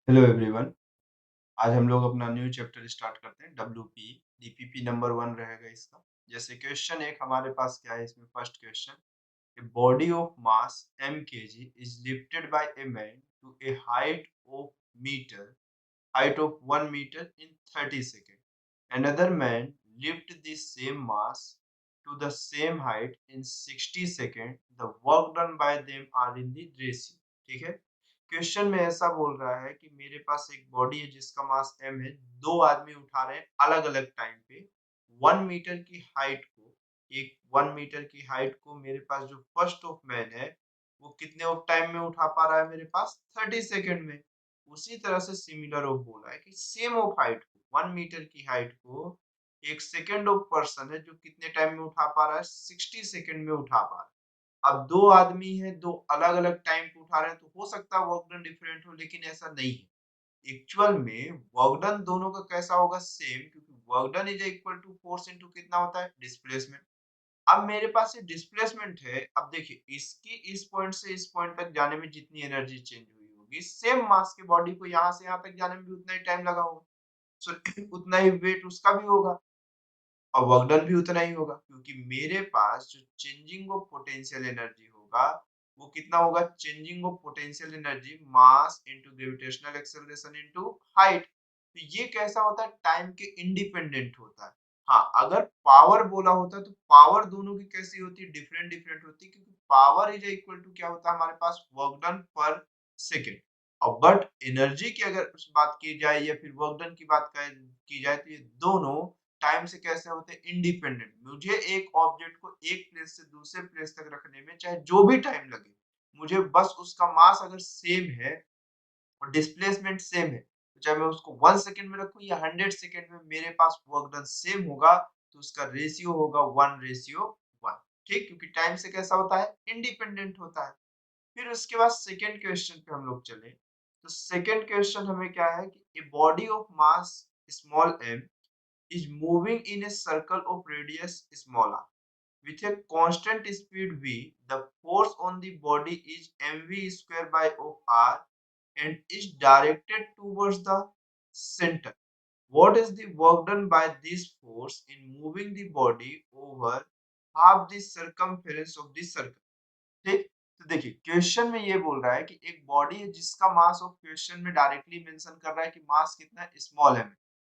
Hello everyone. आज हम लोग अपना न्यू चैप्टर स्टार्ट करते हैं। डब्ल्यूपी डीपीपी नंबर 1 रहेगा इसका। जैसे क्वेश्चन एक हमारे पास क्या है, इसमें first question, a body of mass m kg is lifted by a man to a height of 1 metre in 30 second. Another man lift the same mass to the same height in 60 seconds. The work done by them are in the ratio. ठीक है। Question में ऐसा बोल रहा है कि मेरे पास एक बॉडी है जिसका मास m है, दो आदमी उठा रहे हैं अलग अलग टाइम पे 1 मीटर की हाइट को। एक 1 मीटर की हाइट को मेरे पास जो फर्स्ट ऑफ मैन है वो कितने ऑफ टाइम में उठा पा रहा है, मेरे पास 30 सेकेंड में। उसी तरह से सिमिलर ऑफ बोला है कि सेम ऑफ हाइट को, 1 मीटर की हाइट को एक सेकेंड ऑफ पर्सन है जो कितने टाइम में उठा पा रहा है, 60 सेकेंड में उठा पा रहा है। अब दो आदमी है, दो अलग अलग टाइम पे उठा रहे हैं, तो हो सकता है वर्क डन डिफरेंट हो, लेकिन ऐसा नहीं है। एक्चुअल में वर्क डन दोनों का कैसा होगा, सेम, क्योंकि work done is equal to force into कितना होता है, डिस्प्लेसमेंट। अब मेरे पास ये डिस्प्लेसमेंट है। अब देखिए, इसकी इस पॉइंट से इस पॉइंट तक जाने में जितनी एनर्जी चेंज हुई होगी, सेम मास के बॉडी को यहाँ से यहाँ तक जाने में भी उतना ही टाइम लगा होगा। सो उतना ही वेट उसका भी होगा और वर्क डन भी उतना ही होगा, क्योंकि मेरे पास जो चेंजिंग ऑफ पोटेंशियल एनर्जी होगा वो कितना होगा, changing of potential energy mass into gravitational acceleration into height. तो ये कैसा होता है, टाइम के इंडिपेंडेंट होता है। हाँ, अगर पावर बोला होता तो पावर दोनों की कैसी होती है, डिफरेंट डिफरेंट होती है, क्योंकि पावर इज इक्वल टू क्या होता है हमारे पास, वर्क डन पर सेकेंड। और बट एनर्जी की अगर उस बात की जाए या फिर वर्क डन की बात की जाए तो ये दोनों टाइम से कैसे होते हैं, इंडिपेंडेंट। मुझे एक ऑब्जेक्ट को एक प्लेस से दूसरे प्लेस तक रखने में चाहे जो भी टाइम लगे, मुझे बस उसका मास अगर सेम है और डिस्प्लेसमेंट सेम है, तो चाहे मैं उसको 1 सेकेंड में रखूं या 100 सेकेंड में, मेरे पास वर्क डन सेम होगा, तो उसका रेशियो होगा 1:1। ठीक, क्योंकि टाइम से कैसा होता है, इंडिपेंडेंट होता है। फिर उसके बाद सेकेंड क्वेश्चन पे हम लोग चले, तो सेकेंड क्वेश्चन हमें क्या है कि ए body of mass small m is moving in a circle of radius small r with a constant speed v. The force on the body is mv square by of r and is directed towards the center. What is the work done by this force in moving the body over half the circumference of the circle? ठीक, तो देखिए question में ये बोल रहा है कि एक बॉडी है जिसका मास, ऑफ क्वेश्चन में डायरेक्टली मेंशन कर रहा है कि मास कितना है, स्मॉल है।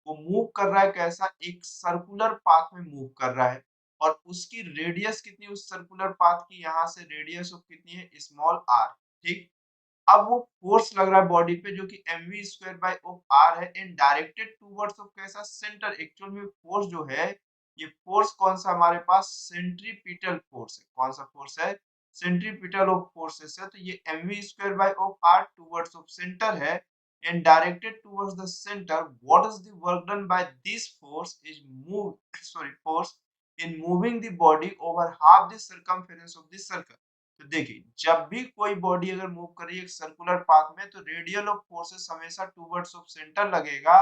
वो मूव कर रहा है कैसा, एक सर्कुलर पाथ में मूव कर रहा है, और उसकी रेडियस कितनी, उस सर्कुलर पाथ की यहाँ से रेडियस ऑफ कितनी है, स्मॉल आर। ठीक, अब वो फोर्स लग रहा है बॉडी पे जो कि mv square by of r है, एंड डायरेक्टेड टुवर्ड्स ऑफ कैसा, सेंटर। एक्चुअल में फोर्स जो है, ये फोर्स कौन सा हमारे पास, सेंट्रीपिटल फोर्स है। कौन सा फोर्स है, सेंट्रीपिटल ऑफ फोर्सेस है। तो ये mv square by of r towards of centre है and directed towards the centre. What is the work done by this force is move force in moving the body over half the circumference of the circle. तो देखिए, जब भी कोई body अगर move कर रही है एक सर्कुलर पाथ में, तो रेडियल ऑफ फोर्सेस हमेशा टुवर्ड्स ऑफ सेंटर लगेगा,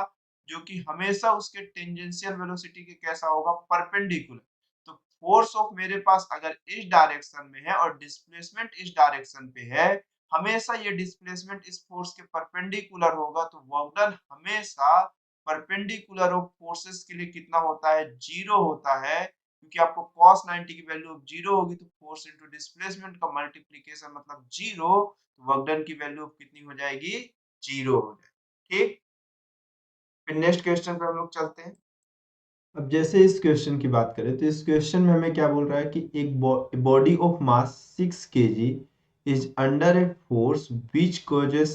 जो कि हमेशा उसके टेंजेंशियल वेलोसिटी के कैसा होगा, परपेंडिकुलर। तो फोर्स ऑफ मेरे पास अगर इस डायरेक्शन में है और डिस्प्लेसमेंट इस डायरेक्शन पे है, हमेशा ये डिस्प्लेसमेंट इस फोर्स के परपेंडिकुलर होगा। तो वर्क डन हमेशा परपेंडिकुलर ऑफ फोर्सेस के लिए कितना होता है, जीरो होता है, क्योंकि आपको cos 90 की वैल्यू जीरो होगी, तो फोर्स इनटू डिस्प्लेसमेंट का मल्टीप्लिकेशन मतलब जीरो, तो वर्क डन की वैल्यू कितनी हो जाएगी, जीरो हो जाएगी। ठीक, फिर नेक्स्ट क्वेश्चन पे हम लोग चलते हैं। अब जैसे इस क्वेश्चन की बात करें, तो इस क्वेश्चन में हमें क्या बोल रहा है कि एक body of mass 6 kg is under a force which causes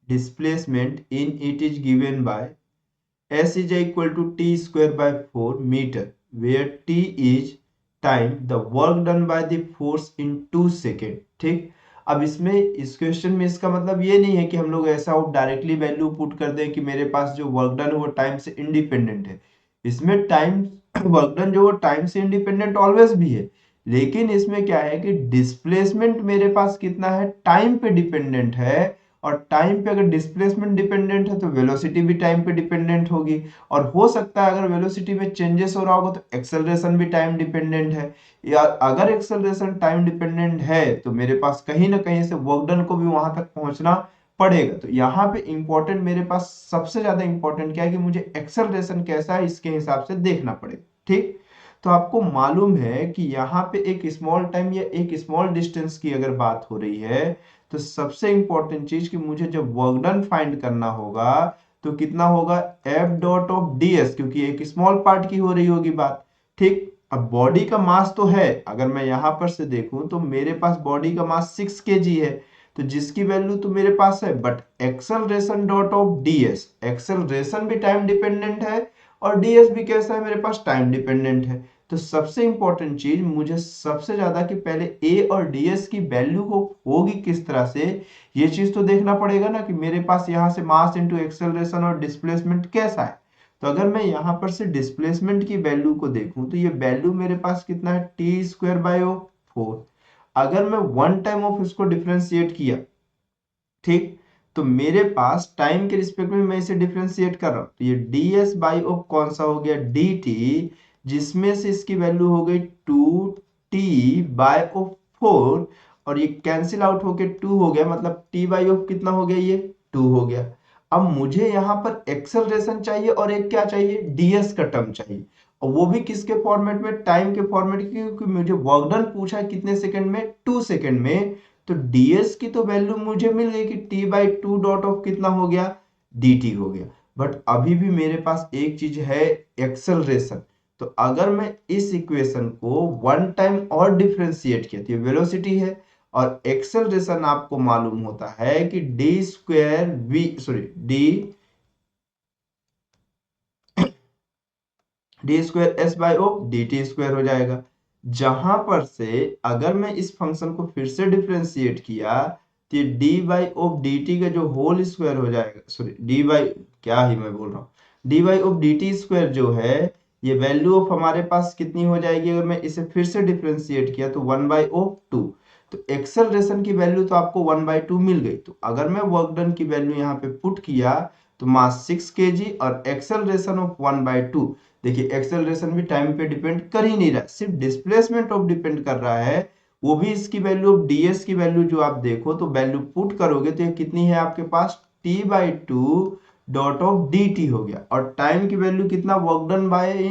displacement in it is given by S is equal to t square by 4 meter, where t is time, the work done by the force in 2 second। ठीक, अब इसमें इस question में इसका मतलब ये नहीं है कि हम लोग ऐसा डायरेक्टली वैल्यू पुट कर दें कि मेरे पास जो वर्क डन है वो टाइम से इंडिपेंडेंट है। इसमें टाइम वर्क डन जो वो टाइम से इंडिपेंडेंट ऑलवेज भी है, लेकिन इसमें क्या है कि डिस्प्लेसमेंट मेरे पास कितना है, टाइम पे डिपेंडेंट है। और टाइम पे अगर डिस्प्लेसमेंट डिपेंडेंट है तो वेलोसिटी भी टाइम पे डिपेंडेंट होगी। और हो सकता है अगर वेलोसिटी में चेंजेस हो रहा होगा तो एक्सेलरेशन भी टाइम डिपेंडेंट है। या अगर एक्सेलरेशन टाइम डिपेंडेंट है तो मेरे पास कहीं ना कहीं से वर्क डन को भी वहां तक पहुंचना पड़ेगा। तो यहाँ पे इंपॉर्टेंट मेरे पास सबसे ज्यादा इंपॉर्टेंट क्या है कि मुझे एक्सेलरेशन कैसा है इसके हिसाब से देखना पड़ेगा। ठीक, तो आपको मालूम है कि यहाँ पे एक स्मॉल टाइम या एक स्मॉल डिस्टेंस की अगर बात हो रही है तो सबसे इंपॉर्टेंट चीज कि मुझे जब वर्क डन फाइंड करना होगा तो कितना होगा, F dot of d S, क्योंकि एक स्मॉल पार्ट की हो रही होगी बात। ठीक, अब बॉडी का मास तो है, अगर मैं यहां पर से देखूं तो मेरे पास बॉडी का मास 6 kg है, तो जिसकी वैल्यू तो मेरे पास है, but acceleration dot of DS, acceleration भी टाइम डिपेंडेंट है और डीएस भी कैसा है मेरे पास, टाइम डिपेंडेंट है। तो सबसे इंपॉर्टेंट चीज मुझे सबसे ज्यादा कि पहले ए और डीएस की वैल्यू को होगी किस तरह से, ये चीज तो देखना पड़ेगा ना कि मेरे पास यहाँ से मास इनटू एक्सेलरेशन और डिस्प्लेसमेंट कैसा है। तो अगर मैं यहाँ पर से डिस्प्लेसमेंट की वैल्यू को देखूं तो ये वैल्यू मेरे पास कितना है, टी स्क्वायर बाय 4। अगर मैं वन टाइम ऑफ इसको डिफ्रेंशिएट किया, ठीक, तो मेरे पास टाइम के रिस्पेक्ट में मैं इसे डिफरेंशिएट कर रहा हूं, तो ये ds बाई ऑफ कौन सा हो गया, dt, जिसमें से इसकी वैल्यू हो गई 2t बाय ऑफ 4, और ये कैंसिल आउट होके 2 हो गया, मतलब t बाई ऑफ कितना हो गया, ये 2 हो गया। अब मुझे यहां पर एक्सेलरेशन चाहिए और एक क्या चाहिए, ds का टर्म चाहिए, और वो भी किसके फॉर्मेट में, टाइम के फॉर्मेट में, क्योंकि मुझे वर्क डन पूछा है कितने सेकंड में, 2 सेकंड में। तो ds की तो वैल्यू मुझे मिल गई कि t by two dot of कितना हो गया, dt हो गया। बट अभी भी मेरे पास एक चीज है, एक्सेलरेशन। तो अगर मैं इस इक्वेशन को वन टाइम और डिफरेंशिएट किया तो ये वेलोसिटी है, और एक्सेलरेशन आपको मालूम होता है कि D square V sorry D square S by O D T square हो जाएगा। जहां पर से अगर मैं इस फंक्शन को फिर से डिफरेंशिएट किया तो ये D by of d T का जो होल स्क्वायर हो जाएगा, सॉरी डी बाई, क्या ही मैं बोल रहा हूँ, D by of d T square जो है, ये वैल्यू ऑफ हमारे पास कितनी हो जाएगी, अगर मैं इसे फिर से डिफरेंशिएट किया तो 1/2। तो एक्सेलरेशन की वैल्यू तो आपको 1/2 मिल गई। तो अगर मैं वर्क डन की वैल्यू यहाँ पे पुट किया तो मास 6 kg और एक्सेलरेशन ऑफ 1/2। देखिए एक्सेलरेशन भी टाइम पे डिपेंड कर ही नहीं रहा, सिर्फ डिस्प्लेसमेंट ऑफ डिपेंड कर रहा है, वो भी इसकी वैल्यू ऑफ डीएस की वैल्यू जो आप देखो तो वैल्यू पुट करोगे तो ये कितनी है आपके पास, t by two dot of d t हो गया, और टाइम की वैल्यू कितना, वर्क डन बाय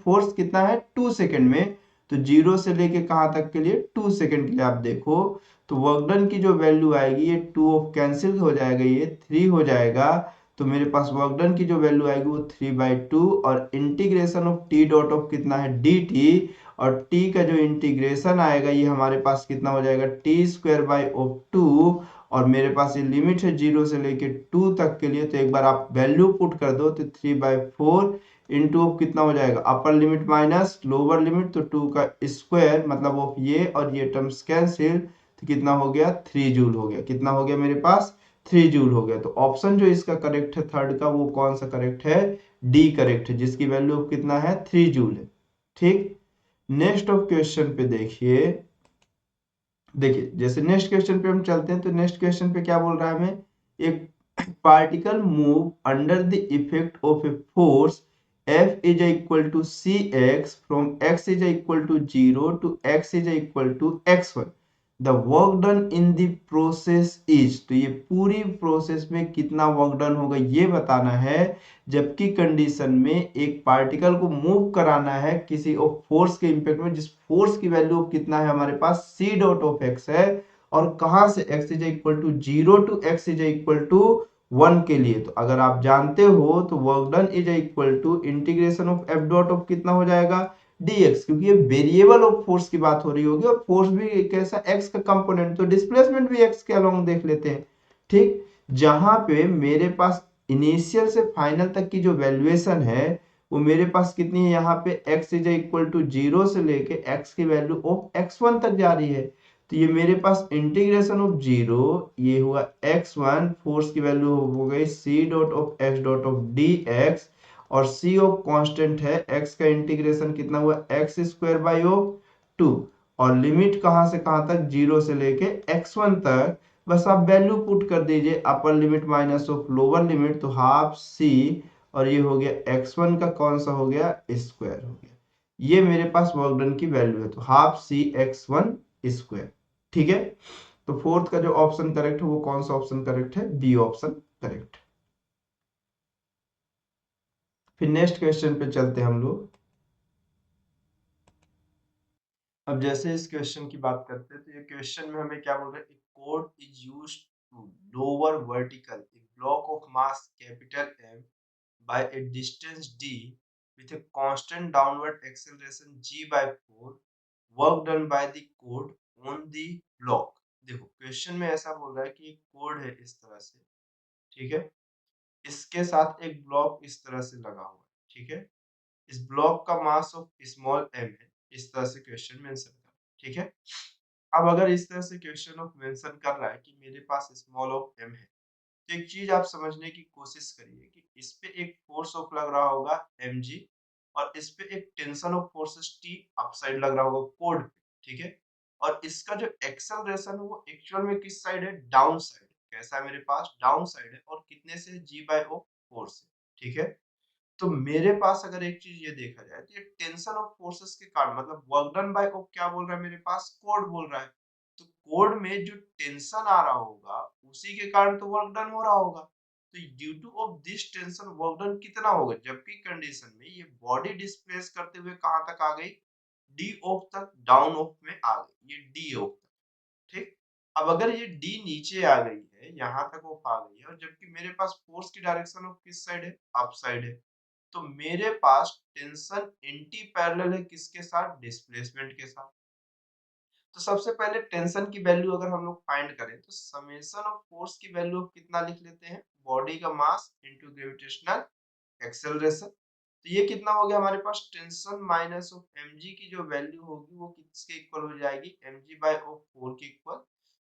फोर्स कितना है, 2 सेकंड में। तो जीरो से लेके कहां तक के लिए, 2 सेकंड के लिए आप देखो तो वर्क डन की जो वैल्यू आएगी ये 2 ऑफ कैंसिल हो जाएगा, ये 3 हो जाएगा। तो मेरे पास वर्क डन की जो वैल्यू आएगी वो 3/2, और integration of T dot of कितना है, डी टी, और टी का जो इंटीग्रेशन आएगा ये हमारे पास कितना हो जाएगा, टी स्क्वायर बाई ऑफ 2, और मेरे पास ये लिमिट है 0 से लेके 2 तक के लिए। तो एक बार आप वैल्यू पुट कर दो तो 3/4 इंटू ऑफ कितना हो जाएगा, upper limit minus lower limit, तो 2 का स्क्वायर मतलब ऑफ ये और ये टर्म्स कैंसिल, तो कितना हो गया, 3 जूल हो गया। कितना हो गया मेरे पास, 3 जूल हो गया। तो ऑप्शन जो इसका करेक्ट है थर्ड का, वो कौन सा करेक्ट है, डी करेक्ट है, जिसकी वैल्यू कितना है, 3 जूल है। ठीक, नेक्स्ट ऑफ क्वेश्चन पे देखिए, देखिए जैसे नेक्स्ट क्वेश्चन पे हम चलते हैं तो नेक्स्ट क्वेश्चन पे क्या बोल रहा है हमें, एक particle move under the effect of A force F is equal to cx from x is equal to 0 to x is equal to x1, the work done in the process is, तो ये पूरी process में कितना work done होगा ये बताना है, जबकि कंडीशन में एक पार्टिकल को मूव कराना है किसी ऑफ फोर्स के इंपैक्ट में, जिस फोर्स की वैल्यू कितना है हमारे पास, c डॉट ऑफ x है, और कहां से x is equal to 0 to x is equal to 1 के लिए। तो अगर आप जानते हो तो work done is equal to integration of f dot of कितना हो जाएगा, dx, क्योंकि ये वेरिएबल ऑफ फोर्स की बात हो रही होगी और फोर्स भी कैसा, x का कंपोनेंट, तो डिस्प्लेसमेंट भी x के अलोंग देख लेते हैं। ठीक, जहां पे मेरे पास इनिशियल से फाइनल तक की जो वैल्यूएशन है वो मेरे पास कितनी है, यहाँ पे x इज इक्वल टू 0 से लेके x की वैल्यू ऑफ x1 तक जा रही है। तो ये मेरे पास इंटीग्रेशन ऑफ 0, ये हुआ x1, फोर्स की वैल्यू हो गई c dot of x dot of dx, और c ऑफ कांस्टेंट है, x का इंटीग्रेशन कितना हुआ, x स्क्वायर बाई ऑफ 2, और लिमिट कहां से कहां तक, 0 से लेके x1 तक। बस आप वैल्यू पुट कर दीजिए, upper limit minus of lower limit, तो हाफ c, और ये हो गया x1 का कौन सा हो गया, स्क्वायर हो गया। ये मेरे पास वर्क डन की वैल्यू है, तो हाफ c x1 स्क्वायर। ठीक है, तो फोर्थ का जो ऑप्शन करेक्ट है वो कौन सा ऑप्शन करेक्ट है? B option correct. फिर नेक्स्ट क्वेश्चन पे चलते हैं हम लोग। अब जैसे इस क्वेश्चन की बात करते हैं तो ये क्वेश्चन में हमें क्या बोल रहा है? Cord is used to lower vertical a block of mass capital M by a distance d with a constant downward acceleration g by 4, work done by the code on the block। देखो question में ऐसा बोल रहा है कि एक code है इस तरह से, ठीक है, इसके साथ एक ब्लॉक इस तरह से लगा हुआ है, ठीक है, इस ब्लॉक का मास ऑफ स्मॉल एम है, इस तरह से क्वेश्चन मेंशन कर, ठीक है। अब अगर इस तरह से क्वेश्चन ऑफ मेंशन कर रहा है कि मेरे पास स्मॉल ऑफ एम है, तो एक चीज आप समझने की कोशिश करिए कि इस पे एक फोर्स ऑफ लग रहा होगा mg, और इस पे एक tension of forces t upside लग रहा होगा कोड पे, ठीक है। और इसका जो एक्सेलरेशन है वो एक्चुअल में किस साइड है? Down side. कैसा है मेरे पास? डाउन साइड है, और कितने से? g बाय ओ 4 से, ठीक है। तो मेरे पास अगर एक चीज ये देखा जाए तो ये टेंशन ऑफ फोर्सेस के कारण, मतलब वर्क डन बाय ऑफ क्या बोल रहा है मेरे पास? कोड बोल रहा है। तो कोड में जो टेंशन आ रहा होगा उसी के कारण तो वर्क डन हो रहा होगा। तो due two of this tension work done कितना होगा? जबकि कंडीशन में ये बॉडी डिस्प्लेस करते हुए कहां तक आ गई? डी ऑफ तक, डाउन ऑफ में आ गई, ये डी ऑफ तक, ठीक। अब अगर ये डी नीचे आ गई है, यहां तक ऑफ आ गई है, और जबकि मेरे पास फोर्स की डायरेक्शन ऑफ किस साइड है? अप साइड है। तो मेरे पास टेंशन एंटी पैरेलल है किसके साथ? डिस्प्लेसमेंट के साथ। तो सबसे पहले टेंशन की वैल्यू अगर हम लोग फाइंड करें तो समेशन ऑफ फोर्स की वैल्यू कितना लिख लेते हैं? बॉडी का मास इनटू ग्रेविटेशनल एक्सेलरेशन। तो ये कितना हो गया हमारे पास? टेंशन माइनस ऑफ mg की जो वैल्यू होगी वो किसके इक्वल हो जाएगी? mg बाय ऑफ 4 के इक्वल।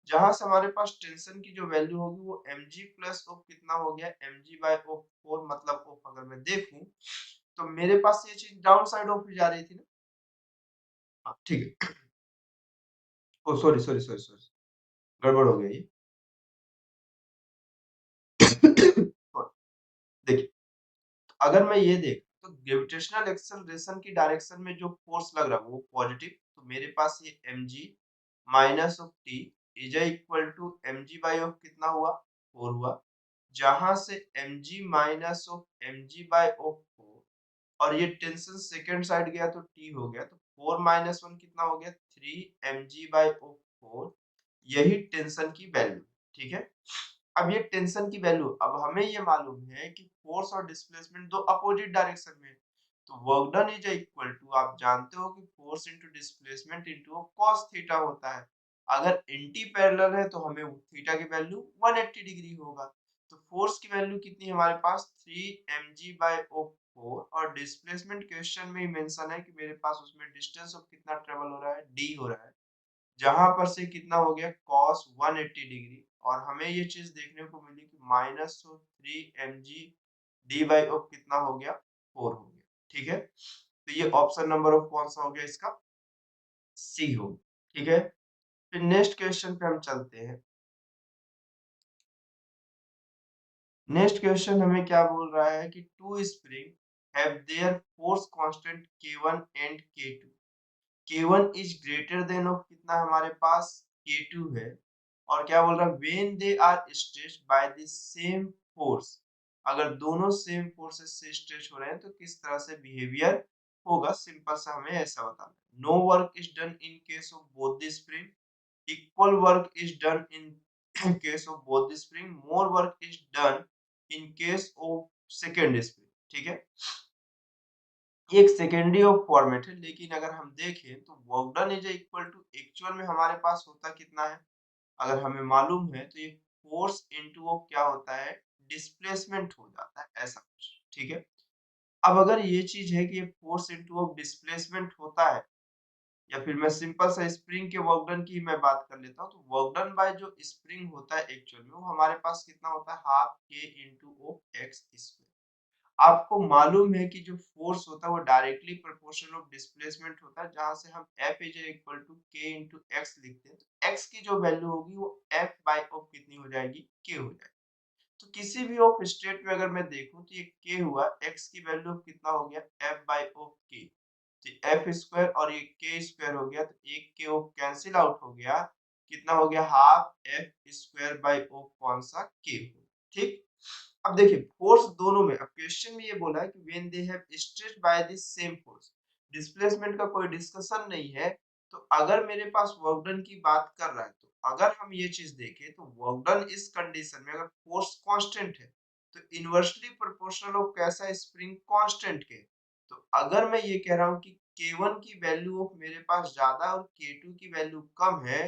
जहां से हमारे पास टेंशन की जो वैल्यू होगी वो mg प्लस ऑफ कितना हो गया? mg बाय ऑफ 4, मतलब ऑफ अगर मैं देखूं तो मेरे पास ये चीज डाउन साइड ऑफ जा रही थी ना। हाँ, ठीक है। ओ सॉरी सॉरी सॉरी सॉरी, गड़बड़ हो गया ये। देखिए, अगर मैं ये देख तो ग्रेविटेशनल एक्सेलरेशन की डायरेक्शन में जो फोर्स लग रहा है वो पॉजिटिव, तो मेरे पास ये mg minus of T is equal to mg by of कितना हुआ? 4 हुआ। जहां से mg minus of mg by of 4, और ये टेंशन सेकंड साइड गया तो t हो गया, तो 4 माइनस 1 कितना हो गया? 3 mg बाय ऑफ 4। यही टेंशन की वैल्यू, ठीक है। अब ये टेंशन की वैल्यू, अब हमें ये मालूम है कि फोर्स और डिस्प्लेसमेंट दो अपोजिट डायरेक्शन में है। तो work done is equal to, आप जानते हो कि force into displacement into cos theta होता है। अगर एंटी पैरेलल है तो हमें थीटा की वैल्यू 180 डिग्री होगा। तो फोर्स की वैल्यू कितनी है हमारे पास? 3 mg बाय 4, और डिस्प्लेसमेंट क्वेश्चन में ही मेंशन है कि मेरे पास उसमें डिस्टेंस ऑफ कितना ट्रेवल हो रहा है? d हो रहा है। जहां पर से कितना हो गया? cos 180 डिग्री, और हमें ये चीज देखने को मिली कि minus 3 mg D by of कितना हो गया? 4 हो गया, ठीक है। तो ये ऑप्शन नंबर ऑफ कौन सा हो गया? इसका सी हो, ठीक है। फिर नेक्स्ट क्वेश्चन पे हम चलते हैं। नेक्स्ट क्वेश्चन हमें क्या बोल रहा है कि two spring have their force constant k1 and k2। k1 is greater than of कितना हमारे पास? k2 है। और क्या बोल रहा है? When they are stretched by the same force, अगर दोनों सेम फोर्सेस से स्ट्रेच हो रहे हैं तो किस तरह से बिहेवियर होगा? सिंपल सा हमें ऐसा बताना है। No work is done in case of both the spring, equal work is done in case of both the spring, more work is done in case of second spring, ठीक है। एक secondary of format है, लेकिन अगर हम देखें तो work done is equal to actual में हमारे पास होता कितना है? अगर हमें मालूम है तो ये फोर्स इनटू वो क्या होता है? डिस्प्लेसमेंट हो जाता है, ऐसा कुछ, ठीक है। अब अगर ये चीज है कि ये फोर्स इनटू वो डिस्प्लेसमेंट होता है, या फिर मैं सिंपल सा स्प्रिंग के वर्क डन की मैं बात कर लेता हूँ, तो वर्क डन बाय जो स्प्रिंग होता है एक्चुअल में वो हमारे पास कितना होता है? हाफ के इंटू ओ एक्स स्क्वायर। आपको मालूम है कि जो फोर्स होता है वो डायरेक्टली प्रोपोर्शनल ऑफ डिस्प्लेसमेंट होता है, जहां से हम F इज इक्वल टू के इंटू एक्स लिखते हैं। तो x की जो वैल्यू होगी वो F बाय ऑफ कितनी हो जाएगी? k हो जाएगी। तो किसी भी ऑफ स्टेट में अगर मैं देखूं तो ये k हुआ, x की वैल्यू कितना हो गया? F by of k। तो एफ स्क्वायर और ये के स्क्वायर हो गया, तो एक के वो कैंसिल आउट हो गया। कितना हो गया half F square by O कौन सा के हो। ठीक, अब देखिए फोर्स दोनों में, अब क्वेश्चन में ये बोला है कि when they have stretch bye the same force, displacement का कोई डिस्कशन नहीं है। तो अगर मेरे पास वर्क डन की बात कर रहा है, तो अगर हम ये चीज देखें तो वर्क डन इस कंडीशन में अगर फोर्स कांस्टेंट है तो इनवर्सली प्रोपोर्शनल ऑफ कैसा स्प्रिंग कांस्टेंट के। तो अगर मैं ये कह रहा हूँ कि K1 की वैल्यू ऑफ मेरे पास ज्यादा और K2 की वैल्यू कम है,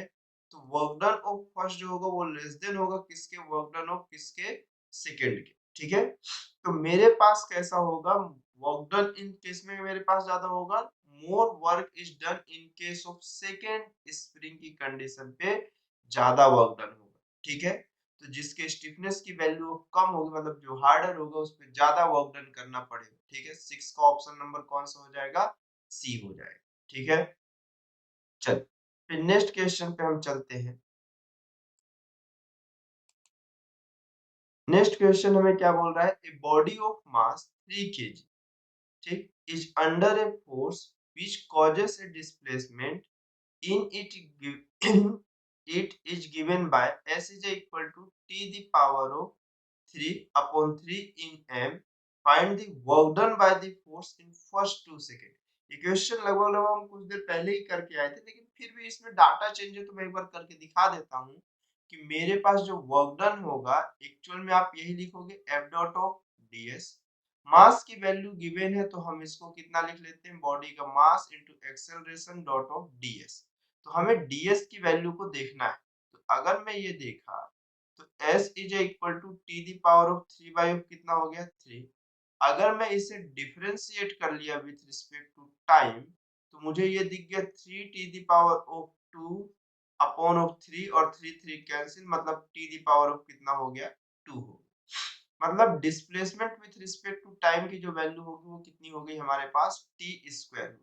तो वर्क डन ऑफ फर्स्ट जो होगा वो लेस देन होगा किसके, वर्क डन ऑफ किसके, सेकंड के। ठीक है, तो मेरे पास कैसा होगा, वर्क डन इन केस में मेरे पास ज्यादा होगा, मोर work is done in case of second spring की कंडीशन पे ज्यादा वर्क डन होगा। ठीक है, तो जिसके स्टिफनेस की वैल्यू कम होगी, मतलब जो हार्डर होगा उस पे ज्यादा वर्क डन करना पड़ेगा। ठीक है, 6 का ऑप्शन नंबर कौन सा हो जाएगा, सी हो जाएगा। ठीक है, चल फिर नेक्स्ट क्वेश्चन पे हम चलते हैं। नेक्स्ट क्वेश्चन हमें क्या बोल रहा है, ए बॉडी ऑफ मास 3 kg, ठीक, is under a force which causes a displacement in it is given by s is equal to t the power of 3 upon 3 in m, find the work done by the force in first 2 second. ये question लगभग लगभग हम कुछ देर पहले ही करके आए थे, लेकिन फिर भी इसमें डाटा चेंज है तो मैं एक बार करके दिखा देता हूँ कि मेरे पास जो वर्क डन होगा एक्चुअल में आप यही लिखोगे F dot of d s. Mass की वैल्यू गिवन है तो हम इसको कितना लिख लेते हैं, बॉडी का मास into acceleration dot of DS. तो हमें डीएस की वैल्यू को देखना है। तो अगर मैं ये देखा तो s is equal to T the power of 3 by of कितना हो गया 3। अगर मैं इसे डिफरेंशिएट कर लिया विथ रिस्पेक्ट टू टाइम तो मुझे ये दिख गया 3 T the power of 2 upon of 3 और 3 3 कैंसिल, मतलब टी दी पावर ऑफ कितना हो गया 2 हो। मतलब displacement with respect to time की जो वैल्यू होगी वो कितनी हो गई हमारे पास टी स्क्वायर।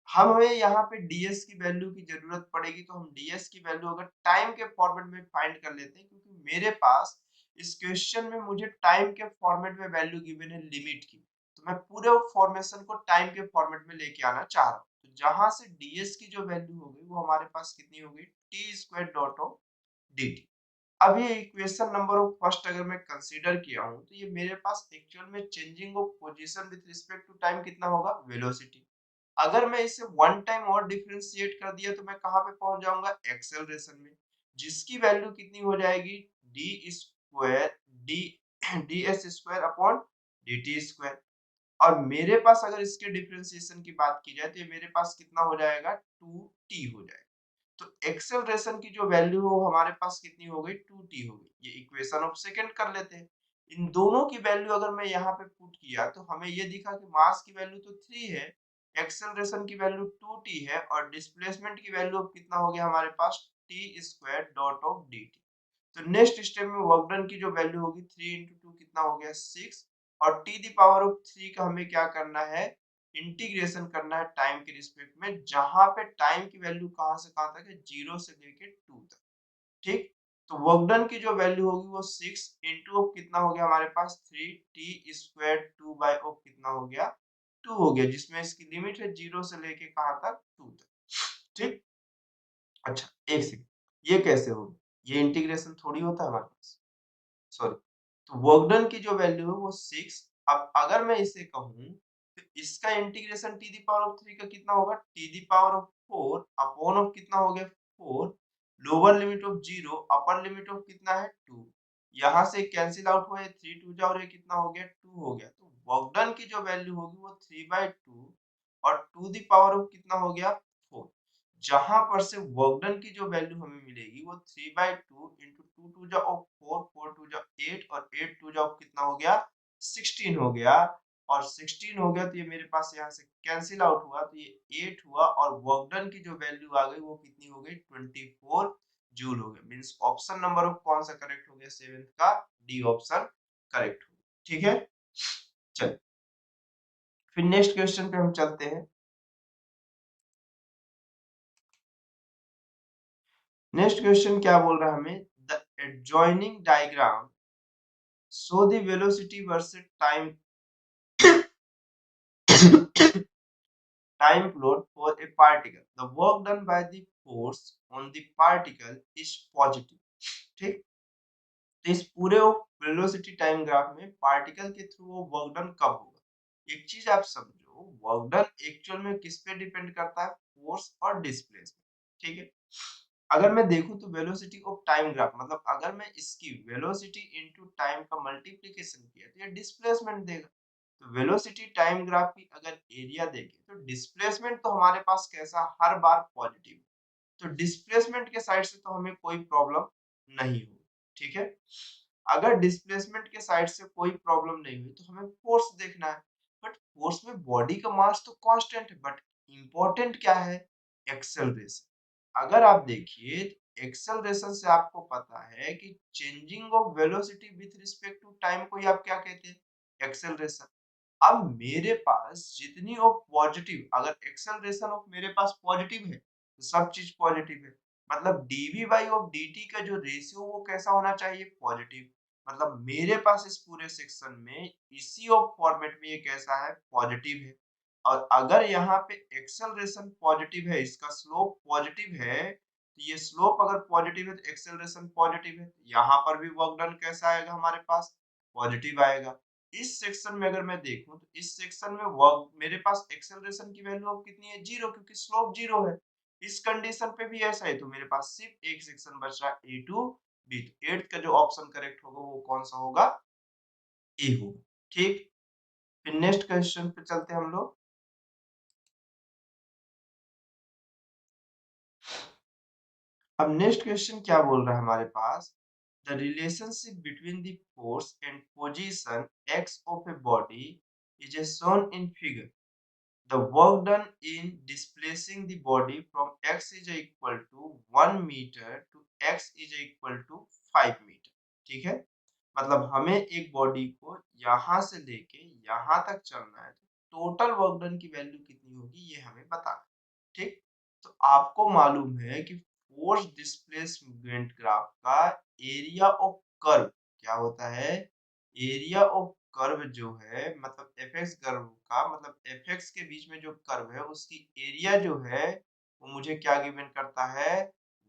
हमें यहाँ पे ds की वैल्यू की जरूरत पड़ेगी, तो हम ds की वैल्यू अगर टाइम के फॉर्मेट में फाइंड कर लेते हैं, क्योंकि मेरे पास इस क्वेश्चन में मुझे टाइम के फॉर्मेट में वैल्यू गिवन है लिमिट की, तो मैं पूरे फॉर्मेशन को टाइम के फॉर्मेट में लेके आना चाह रहा हूँ। तो जहां से ds की जो वैल्यू होगी वो हमारे पास कितनी होगी, T square dot of dt। अब ये इक्वेशन नंबर ऑफ फर्स्ट अगर मैं कंसीडर किया हूं तो ये मेरे पास एक्चुअल में changing of position with respect to time कितना होगा, वेलोसिटी। अगर मैं इसे वन टाइम और डिफरेंशिएट कर दिया तो मैं कहां पे पहुंच जाऊंगा, एक्सेलरेशन में, जिसकी वैल्यू कितनी हो जाएगी, D square D D S square upon D T square. और मेरे पास अगर इसके डिफरेंशिएशन की बात की जाए तो ये मेरे पास कितना हो जाएगा, टू टी हो जाएगा। तो एक्सेलरेशन की जो वैल्यू हो हमारे पास कितनी हो गई, 2t हो गई। ये इक्वेशन ऑफ सेकंड कर लेते हैं। इन दोनों की वैल्यू अगर मैं यहाँ पे पुट किया तो हमें ये दिखा कि मास की वैल्यू तो 3 है, एक्सेलरेशन की वैल्यू 2t है और डिस्प्लेसमेंट की वैल्यू अब कितना हो गया हमारे पास t square dot of d t. तो नेक्स्ट स्टेप में वर्क डन की जो वैल्यू होगी 3 इंटू टू कितना हो गया 6, और टी दी पावर ऑफ 3 का हमें क्या करना है, इंटीग्रेशन करना है टाइम के रिस्पेक्ट में, जहां पे टाइम की वैल्यू कहां से कहां तक है, 0 से लेके 2 तक। ठीक, तो वर्क डन की जो वैल्यू होगी वो 6 इंटू ऑफ कितना हो गया हमारे पास 3 टी स्क्वायर 2 बाय ऑफ कितना हो गया 2 हो गया, जिसमें इसकी लिमिट है 0 से लेके कहां तक 2 तक। ठीक, अच्छा एक सेकंड, ये कैसे होगा, ये इंटीग्रेशन थोड़ी होता है हमारे पास, सॉरी। तो वर्क डन की जो वैल्यू है वो 6। अब अगर मैं इसे कहूं तो इसका integration T the power of 3 का कितना होगा, T the power of 4 upon of कितना हो गया 4, lower limit of 0 upper limit of कितना है 2। यहां से कैंसिल आउट हुआ, 3 2 जा और ये कितना हो गया 2 हो गया। तो वर्क डन की जो वैल्यू होगी वो 3/2 और 2 दी पावर ऑफ कितना हो गया 4। जहां पर से वर्क डन की जो वैल्यू हमें मिलेगी वो 3/2 इंटू 2 2 जा 4 4 2 जा 8 और 8 2 जा कितना हो गया 16 हो गया। और 16 हो गया तो ये मेरे पास यहाँ से कैंसिल आउट हुआ, तो ये 8 हुआ और वर्क डन की जो वैल्यू आ गई वो कितनी हो गई 24 जूल हो गया। मींस ऑप्शन नंबर ऑफ कौन सा करेक्ट हो गया, सेवेंथ का डी ऑप्शन करेक्ट हो गया। ठीक है, चल फिर नेक्स्ट क्वेश्चन पे हम चलते हैं। नेक्स्ट क्वेश्चन क्या बोल रहा है हमें, the adjoining diagram show the velocity versus time time plot for a particle. The work done by the force on the particle is positive. ठीक, तो इस पूरे वेलोसिटी टाइम ग्राफ में पार्टिकल के थ्रू वो वर्क डन कब होगा। एक चीज आप समझो, वर्क डन एक्चुअल में किस पे डिपेंड करता है, फोर्स और डिस्प्लेसमेंट। ठीक है, अगर मैं देखूं तो वेलोसिटी ऑफ टाइम ग्राफ मतलब अगर मैं इसकी वेलोसिटी इनटू टाइम का मल्टीप्लिकेशन किया तो ये डिस्प्लेसमेंट देगा। तो वेलोसिटी टाइम ग्राफ की अगर एरिया देखें तो डिस्प्लेसमेंट तो हमारे पास कैसा हर बार पॉजिटिव, तो डिस्प्लेसमेंट के साइड से तो हमें कोई प्रॉब्लम नहीं हुई। ठीक है, अगर डिस्प्लेसमेंट के साइड से कोई प्रॉब्लम नहीं हुई तो हमें फोर्स देखना है। बट फोर्स में बॉडी का मास तो कांस्टेंट है, बट इंपॉर्टेंट क्या है, एक्सेलरेशन। अगर आप देखिए एक्सेलरेशन से आपको पता है कि changing of velocity with respect to time को ही आप क्या कहते हैं, एक्सेलरेशन। अब मेरे पास जितनी ऑफ पॉजिटिव, अगर एक्सेलरेशन ऑफ मेरे पास पॉजिटिव है तो सब चीज पॉजिटिव है, मतलब डीवी बाई ऑफ dt का जो रेशियो वो कैसा होना चाहिए, पॉजिटिव। मतलब मेरे पास इस पूरे सेक्शन में इसी ऑफ फॉर्मेट में ये कैसा है, पॉजिटिव है। और अगर यहाँ पे एक्सेलरेशन पॉजिटिव है, इसका स्लोप पॉजिटिव है, तो ये स्लोप अगर पॉजिटिव है तो एक्सेलरेशन पॉजिटिव है, यहाँ पर भी वर्क डन कैसा आएगा हमारे पास, पॉजिटिव आएगा। इस सेक्शन में अगर मैं देखूं तो इस सेक्शन में वर्क मेरे पास एक्सेलरेशन की वैल्यू अब कितनी है, जीरो, क्योंकि स्लोप जीरो है। इस कंडीशन पे भी ऐसा है, तो मेरे पास सिर्फ एक सेक्शन बच रहा है ए टू बी। एट्थ का जो ऑप्शन करेक्ट होगा वो कौन सा होगा, ए होगा। ठीक, फिर नेक्स्ट क्वेश्चन पे चलते हैं हम लोग। अब नेक्स्ट क्वेश्चन क्या बोल रहा है हमारे पास, the relationship between the force and position x of a body is shown in figure. The work done in displacing the body from x is equal to 1 meter to x is equal to 5 meter. ठीक है, मतलब हमें एक body को यहाँ से लेके यहाँ तक चलना है, तो टोटल वर्क डन की वैल्यू कितनी होगी ये हमें बताना है। ठीक, तो आपको मालूम है कि फोर्स डिस्प्लेसमेंट ग्राफ का एरिया ऑफ कर्व क्या होता है, एरिया ऑफ कर्व जो है मतलब एफएक्स कर्व का मतलब एफएक्स के बीच में जो कर्व है उसकी एरिया जो है वो मुझे क्या गिवन करता है,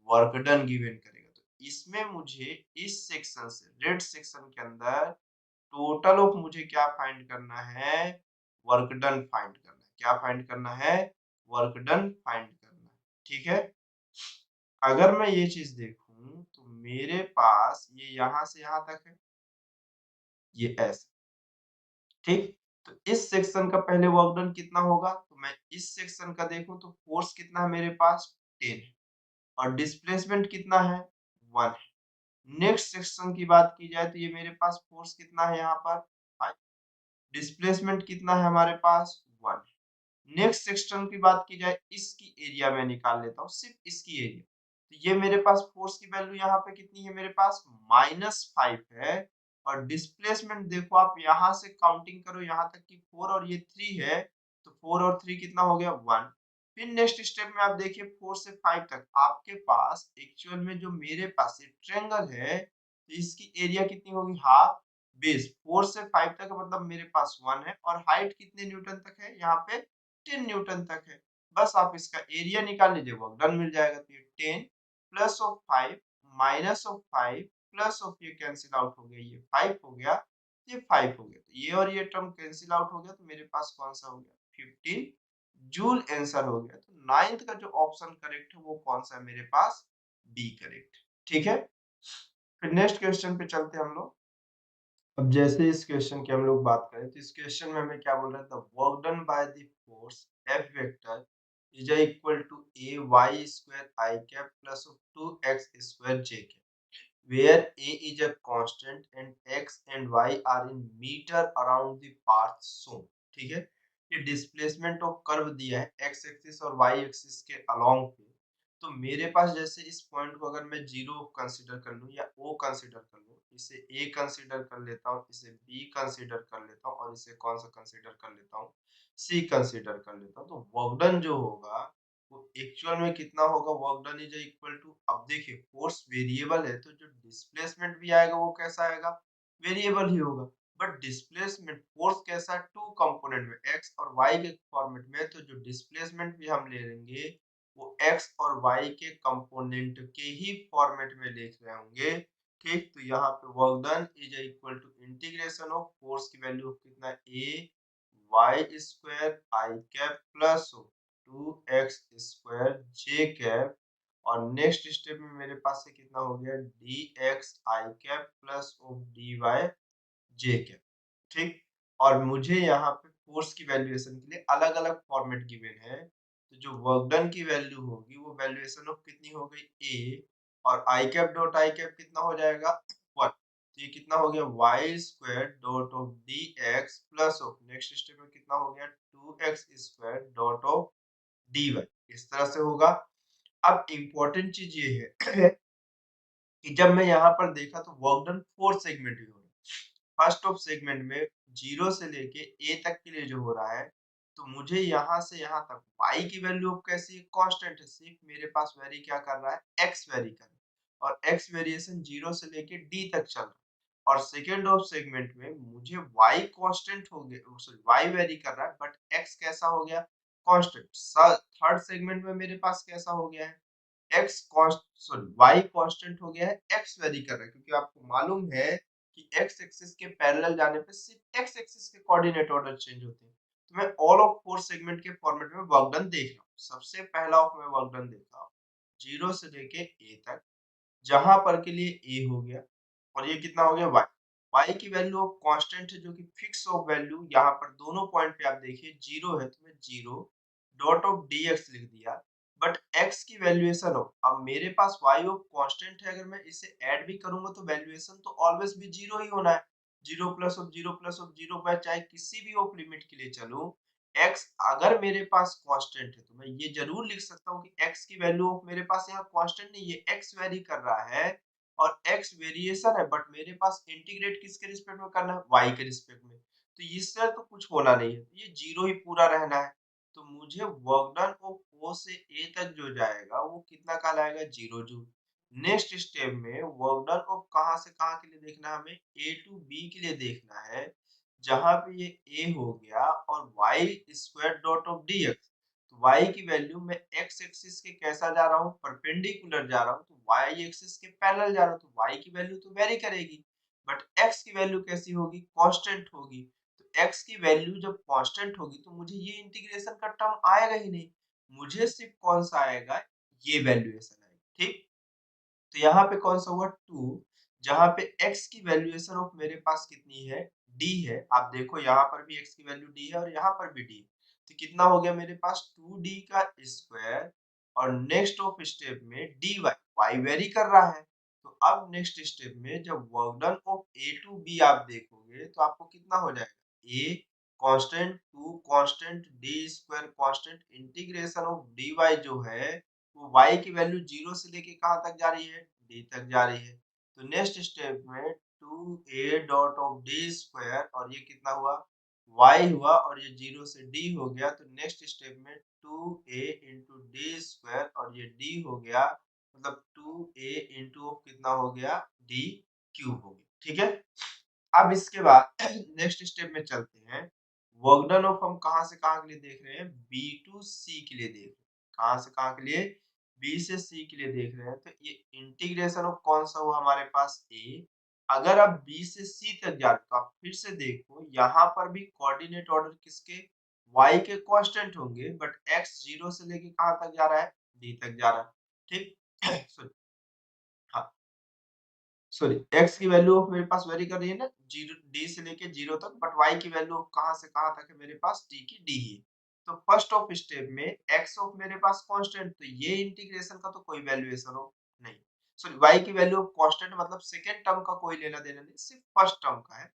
वर्क डन गिवन करेगा। तो इसमें मुझे इस सेक्शन से रेड सेक्शन के अंदर टोटल ऑफ मुझे क्या फाइंड करना है, वर्क डन फाइंड करना है। क्या फाइंड करना है, वर्क डन फाइंड करना है। ठीक है, अगर मैं ये चीज देखूं तो मेरे पास ये यहाँ से यहाँ तक है, ये ऐसे। ठीक, तो इस सेक्शन का पहले वर्क डन कितना होगा, तो मैं इस सेक्शन का देखूं तो फोर्स कितना है मेरे पास, 10 है, और डिस्प्लेसमेंट कितना है, 1 है। नेक्स्ट सेक्शन की बात की जाए तो ये मेरे पास फोर्स कितना है यहाँ पर, 5, डिस्प्लेसमेंट कितना है हमारे पास, 1 है। नेक्स्ट सेक्शन की बात की जाए, इसकी एरिया में निकाल लेता हूँ, सिर्फ इसकी एरिया, तो ये मेरे पास फोर्स की वैल्यू यहाँ पे कितनी है मेरे पास, -5 है। और डिस्प्लेसमेंट देखो आप यहाँ से काउंटिंग करो यहाँ तक कि 4 और ये 3 है, तो 4 और 3 कितना हो गया, 1। फिर नेक्स्ट स्टेप में आप देखिए 4 से 5 तक आपके पास एक्चुअल में जो मेरे पास ये ट्रायंगल है, तो इसकी एरिया कितनी होगी, हाफ बेस। 4 से 5 तक मतलब मेरे पास 1 है, और हाइट कितने न्यूटन तक है यहाँ पे, 10 न्यूटन तक है। बस आप इसका एरिया निकाल लीजिए, वर्क डन मिल जाएगा। तो ये 10 plus of 5 minus of 5 plus of ये कैंसिल आउट हो गया, ये 5 हो गया, ये 5 हो गया, तो ये और ये टर्म कैंसिल आउट हो गया, तो मेरे पास कौन सा हो गया, 15 जूल आंसर हो गया। तो नाइन्थ का जो ऑप्शन करेक्ट है वो कौन सा है मेरे पास, बी करेक्ट। ठीक है, फिर नेक्स्ट क्वेश्चन पे चलते हैं हम लोग। अब जैसे इस क्वेश्चन की हम लोग बात करें तो इस क्वेश्चन में हमें क्या बोल रहा है, the work done by the force F vector is equal to A Y square I cap plus 2x square J cap, where a is a constant and x and y are in meter around the path shown। ठीक है, ये displacement of curve दिया है x axis और y axis के along पे। तो मेरे पास जैसे इस पॉइंट को अगर मैं जीरो कंसीडर कर लूं या o कंसीडर कर लूं, इसे a कंसीडर कर लेता हूं, इसे b कंसीडर कर लेता हूं, और इसे कौन सा कंसीडर कर लेता हूं, c कंसीडर कर लेता हूं, तो वर्क डन जो होगा वो एक्चुअल में कितना होगा, work done is equal to, अब देखिए फोर्स वेरिएबल है तो जो डिस्प्लेसमेंट भी आएगा वो कैसा आएगा, वेरिएबल ही होगा। बट डिस्प्लेसमेंट फोर्स कैसा, टू कंपोनेंट में, एक्स और वाई के फॉर्मेट में। तो जो डिस्प्लेसमेंट भी हम ले लेंगे वो एक्स और वाई के कंपोनेंट के ही फॉर्मेट में लिख रहे होंगे। ठीक, तो यहाँ पे work done is equal to integration of force की वैल्यू कितना, a Y square I cap plus two x square J cap, और नेक्स्ट स्टेप में मेरे पास से कितना हो गया, d x i cap plus of D y j cap. ठीक, और मुझे यहाँ पे फोर्स की वैल्यूएशन के लिए अलग अलग फॉर्मेट गिवन है। तो जो वर्क डन की वैल्यू होगी वो वैल्यूएशन ऑफ कितनी हो गई, ए, और I cap dot I cap कितना हो जाएगा, 1। तो ये कितना हो गया, Y square dot of D X plus of, next step में कितना हो गया, two x square dot of D Y. इस तरह से होगा। अब इम्पोर्टेंट चीज ये है कि जब मैं यहाँ पर देखा तो वर्क डन 4 सेगमेंट में हो रहा है। फर्स्ट ऑफ सेगमेंट में 0 से लेके ए तक के लिए जो हो रहा है, तो मुझे यहाँ से यहाँ तक y की वैल्यू अब कैसी है, कांस्टेंट है, सिर्फ मेरे पास वेरी क्या कर रहा है, x वेरी कर रहा है, और x वेरिएशन 0 से लेके d तक चल रहा है। और सेकेंड ऑफ सेगमेंट में मुझे y कांस्टेंट हो गया, सॉरी y वेरी कर रहा है, बट x कैसा हो गया, कांस्टेंट। थर्ड सेगमेंट में मेरे पास कैसा हो गया है, X const sorry Y constant हो गया है, एक्स वेरी कर रहा है, क्योंकि आपको मालूम है कि एक्स एक्सिस के पैरेलल जाने पे सिर्फ एक्स एक्सिस के कोऑर्डिनेट ऑर्डर चेंज होते हैं। तो मैं ऑल ऑफ 4 सेगमेंट के फॉर्मेट में वर्क डन देख रहा हूँ। सबसे पहला ऑफ मैं वर्क डन देख रहा हूँ 0 से लेके ए तक, जहां पर के लिए ए हो गया, और ये कितना हो गया, वाई। वाई की वैल्यू ऑफ कांस्टेंट है, जो कि फिक्स ऑफ वैल्यू, यहाँ पर दोनों पॉइंट पे आप देखिए 0 है, तो मैं 0 डॉट ऑफ dx लिख दिया। बट x की वैल्यूएशन हो, अब मेरे पास y ऑफ कांस्टेंट है, अगर मैं इसे ऐड भी करूंगा तो वैल्यूएशन तो ऑलवेज भी 0 ही होना है। 0 प्लस ऑफ 0 प्लस ऑफ 0, मैं चाहे किसी भी ऑफ लिमिट के लिए चलूं, x अगर मेरे पास कांस्टेंट है तो मैं ये जरूर लिख सकता हूँ कि x की वैल्यू ऑफ मेरे पास यहाँ कांस्टेंट नहीं है, x वेरी कर रहा है, और x वेरिएशन है, बट मेरे पास इंटीग्रेट किसके रिस्पेक्ट में करना है, y के रिस्पेक्ट में। तो इससे तो कुछ होना नहीं है, ये 0 ही पूरा रहना है। तो मुझे वर्क डन ऑफ O से A तक जो जाएगा वो कितना कहलाएगा, 0 जूल। नेक्स्ट स्टेप में वर्क डन ऑफ कहाँ से कहाँ के लिए देखना है, हमें A टू B के लिए देखना है, जहां पे ये A हो गया और y square dot of dx। तो y की वैल्यू मैं x एक्सिस के कैसा जा रहा हूँ, परपेंडिकुलर जा रहा हूँ, तो y एक्सिस के पैरेलल जा रहा हूँ, तो y की वैल्यू तो वेरी करेगी, बट x की वैल्यू कैसी होगी, कांस्टेंट होगी। तो x की वैल्यू जब कांस्टेंट होगी तो मुझे ये इंटीग्रेशन का टर्म आएगा ही नहीं, मुझे सिर्फ कौन सा आएगा, ये वैल्यूएशन आएगी। ठीक, तो यहाँ पे कौन सा हुआ, 2, जहाँ पे x की वैल्यूएशन ऑफ मेरे पास कितनी है, d है। आप देखो यहाँ पर भी x की वैल्यू d है और यहाँ पर भी d है, तो कितना हो गया मेरे पास, 2d का स्क्वायर, और नेक्स्ट ऑफ स्टेप में dy, y वेरी कर रहा है। तो अब नेक्स्ट स्टेप में जब work done of a to b आप देखोगे तो आपको कितना हो जाएगा, a constant, 2 constant, d square constant, integration of dy जो है वो y की वैल्यू 0 से लेके कहाँ तक जा रही है, d तक जा रही है। तो नेक्स्ट स्टेप में 2a dot of d square, और ये कितना हुआ, y हुआ, और ये 0 से d हो गया। तो नेक्स्ट स्टेप में 2a इंटू डी स्क्वायर, और ये d हो गया, मतलब 2a इंटू कितना हो गया, d क्यूब हो गया। ठीक है, अब इसके बाद नेक्स्ट स्टेप में चलते हैं। वर्क डन ऑफ हम कहाँ से कहाँ के लिए देख रहे हैं, बी टू सी के लिए देख रहे हैं। कहाँ से कहाँ के लिए, बी से सी के लिए देख रहे हैं। तो ये इंटीग्रेशन ऑफ कौन सा हुआ हमारे पास, ए। अगर आप बी से सी तक जा रहे हो तो आप फिर से देखो, यहाँ पर भी कोऑर्डिनेट ऑर्डर किसके, वाई के कांस्टेंट होंगे, बट एक्स 0 से लेके कहाँ तक जा रहा है, डी तक जा रहा है। ठीक सॉरी, हाँ सॉरी, x की वैल्यू ऑफ मेरे पास वेरी कर रही है ना, 0 d से लेके 0 तक, बट y की वैल्यू ऑफ कहां से कहां तक है मेरे पास, t की d ही है। तो फर्स्ट ऑफ स्टेप में x ऑफ मेरे पास कांस्टेंट, तो ये इंटीग्रेशन का तो कोई वैल्यूएशन हो नहीं, सॉरी y की वैल्यू ऑफ कांस्टेंट मतलब सेकंड टर्म का कोई लेना देना नहीं, सिर्फ फर्स्ट टर्म का है।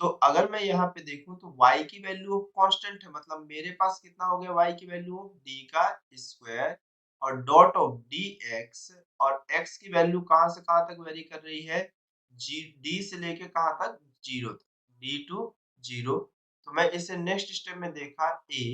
तो अगर मैं यहाँ पे देखूं तो y की वैल्यू ऑफ कांस्टेंट है, मतलब मेरे पास कितना हो गया, y की वैल्यू ऑफ d का स्क्वायर, और डॉट ऑफ dx, और x की वैल्यू कहां से कहां तक वेरी कर रही है, d से लेके कहां तक, 0 तक, d टू 0। तो मैं इसे नेक्स्ट स्टेप में देखा a,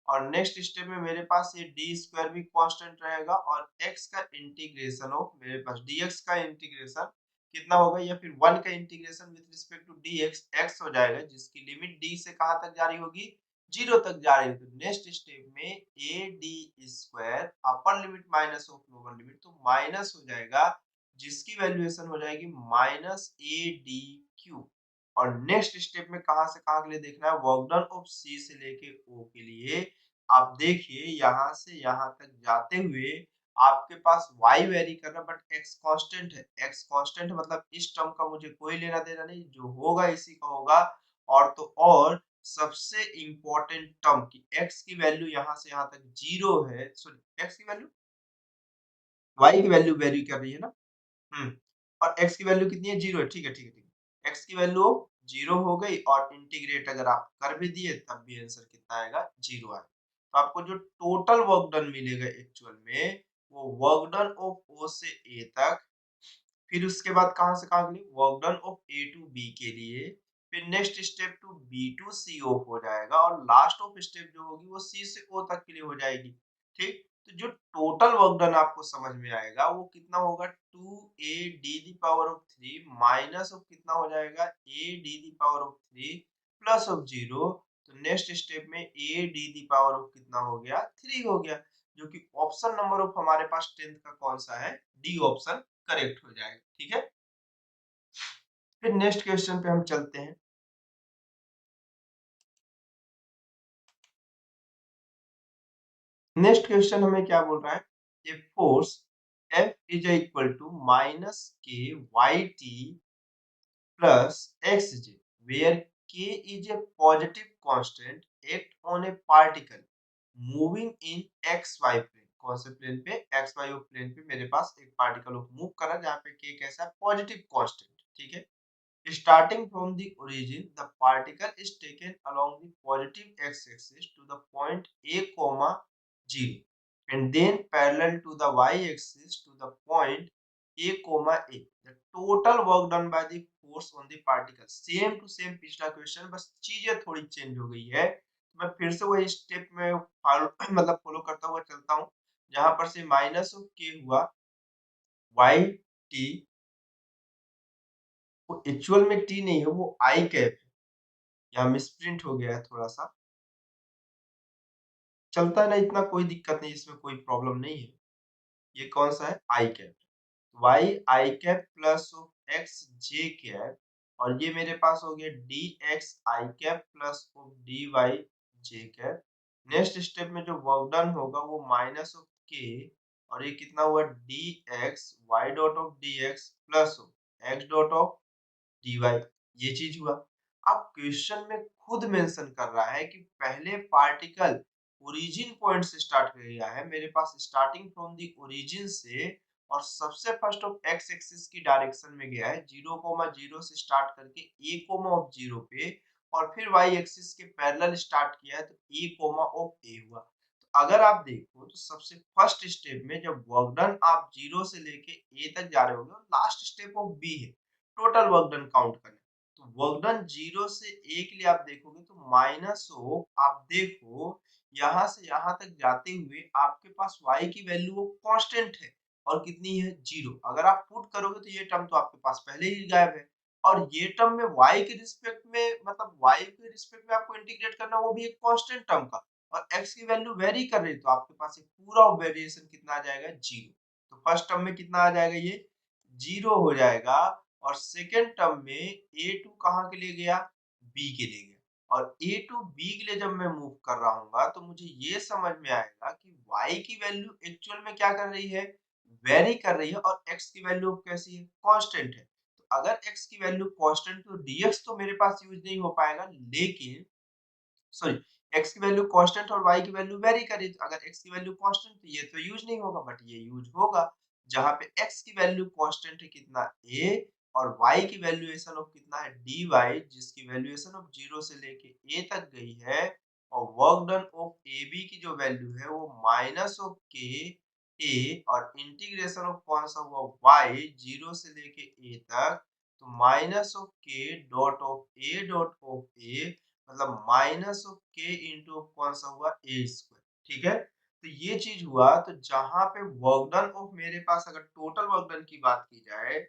और नेक्स्ट स्टेप में मेरे पास ये d स्क्वायर भी कांस्टेंट रहेगा, और x का इंटीग्रेशन ऑफ मेरे पास dx का इंटीग्रेशन कितना होगा, या फिर 1 का integration with respect to D X X हो जाएगा, जिसकी लिमिट डी से कहाँ तक जा रही होगी, 0 तक जा रही होगी। नेक्स्ट स्टेप में A D square upper limit minus of lower limit, तो माइनस हो जाएगा, जिसकी वैल्यूएशन हो जाएगी माइनस ए डी क्यू। और नेक्स्ट स्टेप में कहां से कहां के लिए देखना है, वर्क डन ऑफ सी से लेके ओ के लिए आप देखिए यहां से यहां तक जाते हुए आपके पास y वेरी कर रहा है बट x कांस्टेंट है। x कांस्टेंट मतलब इस टर्म का मुझे कोई लेना देना नहीं, जो होगा इसी का होगा। और तो और सबसे इंपॉर्टेंट टर्म की x की वैल्यू यहां से यहां तक 0 है, सॉरी x की वैल्यू y की वैल्यू वेरी कर रही है ना। और x की वैल्यू कितनी है, 0 है। ठीक है ठीक है ठीक है, x की वैल्यू 0 हो गई और इंटीग्रेट अगर आप कर भी दिए तब भी आंसर कितना आएगा, 0 आएगा। तो आपको जो टोटल वर्क डन मिलेगा एक्चुअल में, वो वर्क डन ऑफ O से A तक, फिर उसके बाद कहां से कहां के लिए, work done of A to B के लिए, फिर next step to B to C of हो जाएगा, और लास्ट ऑफ स्टेप जो होगी वो C से O तक के लिए हो जाएगी। ठीक, तो जो टोटल वर्क डन आपको समझ में आएगा वो कितना होगा, 2a D the power of 3 minus of कितना हो जाएगा, a D the power of 3 plus of 0। तो नेक्स्ट स्टेप में a D the power of कितना हो गया, 3 हो गया, जो कि ऑप्शन नंबर ऑफ हमारे पास 10th का कौन सा है, डी ऑप्शन करेक्ट हो जाएगा। ठीक है, फिर नेक्स्ट क्वेश्चन पे हम चलते हैं। नेक्स्ट क्वेश्चन हमें क्या बोल रहा है, a force F is equal to minus k y t plus xj where k is a positive constant act on a particle moving in xy plane। कौन से प्लेन पे, xy प्लेन पे मेरे पास एक पार्टिकल मूव कर रहा है जहाँ पे k कैसा है, पॉजिटिव कांस्टेंट। ठीक है, starting from the origin the particle is taken along the positive x-axis to the point a comma 0 and then parallel to the y-axis to the point a comma a। the total work done by the force on the particle same to same पिछला question, बस चीजें थोड़ी change हो गई है। तो मैं फिर से वही स्टेप में फॉलो मतलब फॉलो करता हुआ चलता हूँ, जहां पर से माइनस ऑफ के हुआ वाई टी, वो एक्चुअल में टी नहीं है, वो आई कैप है, यहाँ मिसप्रिंट हो गया है थोड़ा सा, चलता है ना, इतना कोई दिक्कत नहीं, इसमें कोई प्रॉब्लम नहीं है। ये कौन सा है, i cap, y i cap plus of x j cap, और ये मेरे पास हो गया d x i cap plus of D y j cap. Next step में जो वर्क डन होगा वो माइनस ऑफ के, और ये कितना हुआ, D X Y dot of D X plus of X dot of dy, ये चीज हुआ। अब क्वेश्चन में खुद मेंशन कर रहा है कि पहले पार्टिकल ओरिजिन पॉइंट से स्टार्ट कर गया है, मेरे पास स्टार्टिंग फ्रॉम द ओरिजिन से, और सबसे फर्स्ट ऑफ एक्स एक्सिस की डायरेक्शन में गया है, 0,0 से स्टार्ट करके a कोमा ऑफ 0 पे, और फिर y एक्सिस के पैरेलल स्टार्ट किया है, तो a कोमा ऑफ a हुआ। तो अगर आप देखो तो सबसे फर्स्ट स्टेप में जब वर्क डन आप 0 से लेके a तक जा रहे होंगे, लास्ट स्टेप ऑफ b है टोटल वर्क डन काउंट करें, तो वर्क डन 0 से 1 के लिए आप देखोगे तो माइनस ऑफ, आप देखो यहाँ से यहाँ तक जाते हुए आपके पास y की वैल्यू वो कांस्टेंट है, और कितनी है, 0। अगर आप पुट करोगे तो ये टर्म तो आपके पास पहले ही गायब है, और ये टर्म में y के रिस्पेक्ट में, मतलब y के रिस्पेक्ट में आपको इंटीग्रेट करना, वो भी एक कांस्टेंट टर्म का, और x की वैल्यू वेरी कर रही है, तो आपके पास एक पूरा वेरिएशन कितना आ जाएगा, 0। तो फर्स्ट टर्म में कितना आ जाएगा, ये 0 हो जाएगा, और सेकेंड टर्म में A2 कहाँ के लिए गया, B के लिए गया, और A2 B के लिए जब मैं मूव कर रहा हूँ तो मुझे ये समझ में आएगा कि Y की वैल्यू एक्चुअल में क्या कर रही है, वेरी कर रही है, और X की वैल्यू कैसी है, कांस्टेंट है। तो अगर X की वैल्यू कांस्टेंट, तो dx तो मेरे पास यूज नहीं हो पाएगा, लेकिन सॉरी, x की वैल्यू कांस्टेंट और y की वैल्यू वेरी करे, तो अगर x की वैल्यू कांस्टेंट तो ये तो यूज नहीं होगा, बट ये यूज होगा, जहां पे x की वैल्यू कांस्टेंट है कितना, a, और y की वैल्यूएशन ऑफ कितना है, dy, जिसकी वैल्यूएशन ऑफ 0 से लेके a तक गई है, और वर्क डन ऑफ ab की जो वैल्यू है वो माइनस ऑफ k a, और इंटीग्रेशन ऑफ कौन सा हुआ, y 0 से लेके a तक, तो minus of k dot of a dot of a, मतलब माइनस ऑफ के इंटू कौन सा हुआ, ए स्क्वायर। ठीक है, तो ये चीज हुआ, तो जहां पे वर्क डन ऑफ मेरे पास अगर टोटल वर्क डन की बात की जाए,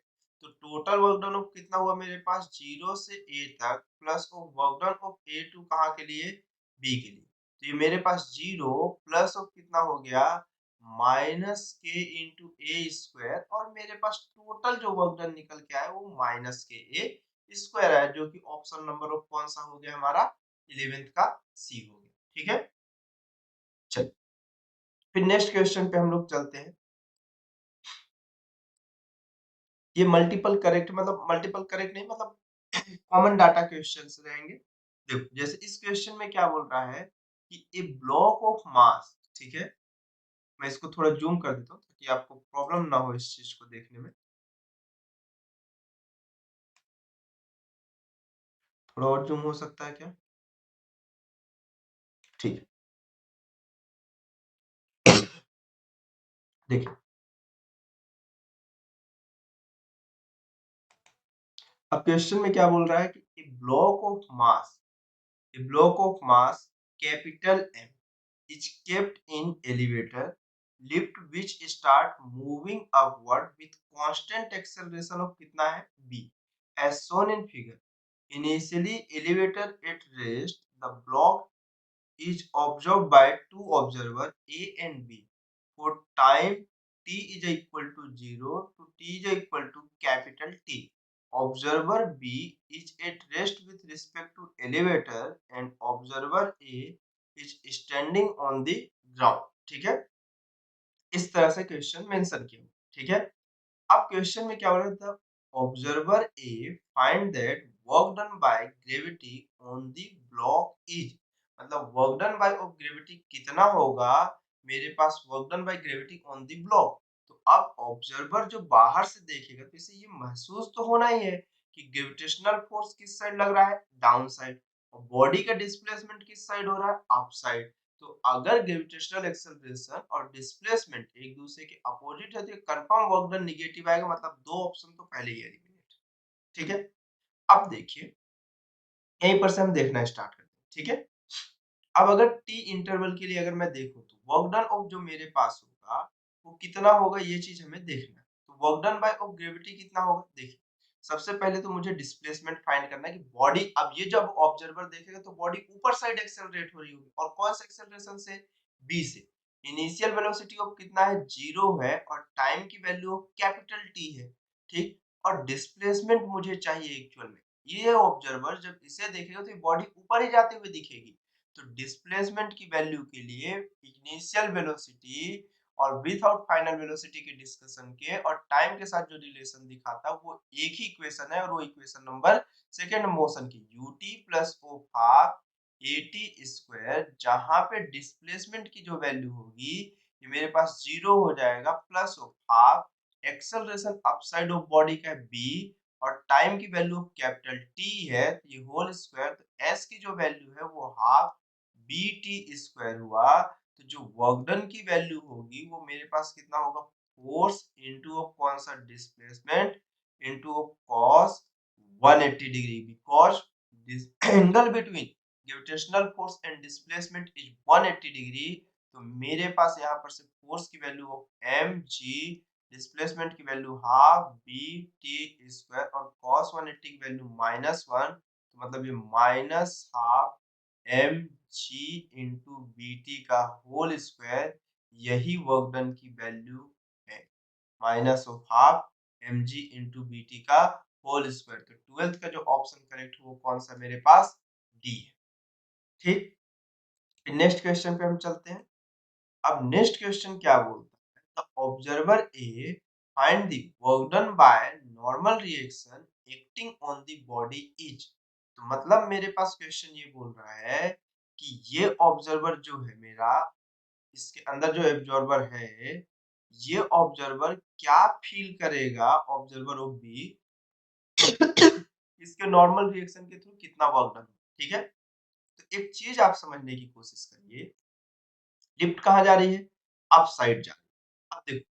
तो टोटल वर्क डन ऑफ कितना हुआ मेरे पास 0 से ए तक plus of work done of A to कहाँ के लिए बी के लिए। तो ये मेरे पास 0 प्लस ऑफ कितना हो गया माइनस के इंटू ए स्क्वायर और मेरे पास टोटल जो वर्क डन निकल के आया वो माइनस के ए स्क्वायर है जो कि ऑप्शन नंबर ऑफ कौन सा हो गया हमारा 11th का सी हो गया। ठीक है, चलिए फिर नेक्स्ट क्वेश्चन पे हम लोग चलते हैं। ये मल्टीपल करेक्ट मतलब मल्टीपल करेक्ट नहीं मतलब कॉमन डाटा क्वेश्चंस रहेंगे। देखो जैसे इस क्वेश्चन में क्या बोल रहा है कि ए ब्लॉक ऑफ मास, ठीक है, मैं इसको थोड़ा जूम कर देता हूँ ताकि आपको प्रॉब्लम ना हो इस चीज को देखने में। थोड़ा और जूम हो सकता है क्या? ठीक है, देखिए अब क्वेश्चन में क्या बोल रहा है कि a block of mass, a block of mass capital M is kept in elevator lift which start moving upward with constant acceleration of कितना है b as shown in figure. Initially elevator at rest, the block is observed by two observers A and B for time t is equal to 0 to t is equal to capital T. Observer B is at rest with respect to elevator and observer A is standing on the ground. ठीक है, इस तरह से question mention किया। ठीक है, अब question में क्या हो रहा है था observer a find that work done by gravity on the block is, मतलब work done by of gravity कितना होगा मेरे पास work done by gravity on the block. तो अब ऑब्जर्वर जो बाहर से देखेगा तो इसे ये महसूस तो होना ही है कि ग्रेविटेशनल फोर्स किस साइड लग रहा है डाउन साइड और बॉडी का डिस्प्लेसमेंट किस साइड हो रहा है अप साइड। तो अगर ग्रेविटेशनल एक्सेलरेशन और डिस्प्लेसमेंट एक दूसरे के अपोजिट है तो कंफर्म वर्क डन नेगेटिव आएगा, मतलब दो ऑप्शन तो पहले ही एलिमिनेट। ठीक है, अब देखिए यहीं पर से हम देखना स्टार्ट करते हैं। ठीक है, अब अगर टी इंटरवल के लिए अगर मैं देखूं तो वर्क डन ऑफ जो मेरे पास होगा वो कितना होगा ये चीज हमें देखना है। तो work done by of gravity कितना होगा देखिए, सबसे पहले तो मुझे डिस्प्लेसमेंट फाइंड करना है कि बॉडी, अब ये जब ऑब्जर्वर देखेगा तो बॉडी ऊपर साइड एक्सेलरेट हो रही होगी और कौन से एक्सेलरेशन से बी से। इनिशियल वेलोसिटी ऑफ कितना है 0 है और टाइम की वैल्यू ऑफ कैपिटल टी है। ठीक, और डिस्प्लेसमेंट मुझे चाहिए एक्चुअल में। ये ऑब्जर्वर जब इसे देखेगा तो ये बॉडी ऊपर ही जाते हुए दिखेगी। तो डिस्प्लेसमेंट की वैल्यू के लिए इनिशियल वेलोसिटी और विदाउट फाइनल वेलोसिटी के डिस्कशन के और टाइम के साथ जो रिलेशन दिखाता है वो एक ही इक्वेशन है और वो इक्वेशन नंबर सेकंड मोशन की ut plus O half at square, जहां पे डिस्प्लेसमेंट की जो वैल्यू होगी ये मेरे पास जीरो हो जाएगा plus of half acceleration upside of body का b और टाइम की वैल्यू कैपिटल T है तो ये होल स्क्वायर, तो s की जो वैल्यू है वो हाफ बी टी स्क्वायर हुआ। तो जो वर्क डन की वैल्यू होगी वो मेरे पास कितना होगा फोर्स इनटू ऑफ कौन सा displacement into of cos 180 degree, because this angle between gravitational force and displacement is 180 degree. तो मेरे पास यहाँ पर से फोर्स की value of m g, displacement की value half b t square और cos 180 की वैल्यू -1, तो मतलब ये minus half m g into b t का होल स्क्वायर, यही वर्क डन की वैल्यू है minus of half m g into b t का होल स्क्वायर। तो ट्वेल्थ का जो ऑप्शन करेक्ट हो वो कौन सा मेरे पास डी है। ठीक, नेक्स्ट क्वेश्चन पे हम चलते हैं। अब नेक्स्ट क्वेश्चन क्या बोलता है the observer a find the work done by normal reaction acting on the body is. तो मतलब मेरे पास क्वेश्चन ये बोल रहा है कि ये ऑब्जर्वर जो है मेरा, इसके अंदर जो ऑब्जर्वर है ये ऑब्जर्वर क्या फील करेगा ऑब्जर्वर ऑफ बी इसके नॉर्मल रिएक्शन के थ्रू कितना वर्क डन। ठीक है, तो एक चीज आप समझने की कोशिश करिए, लिफ्ट कहाँ जा रही है अप साइड जा रही है। अब देखो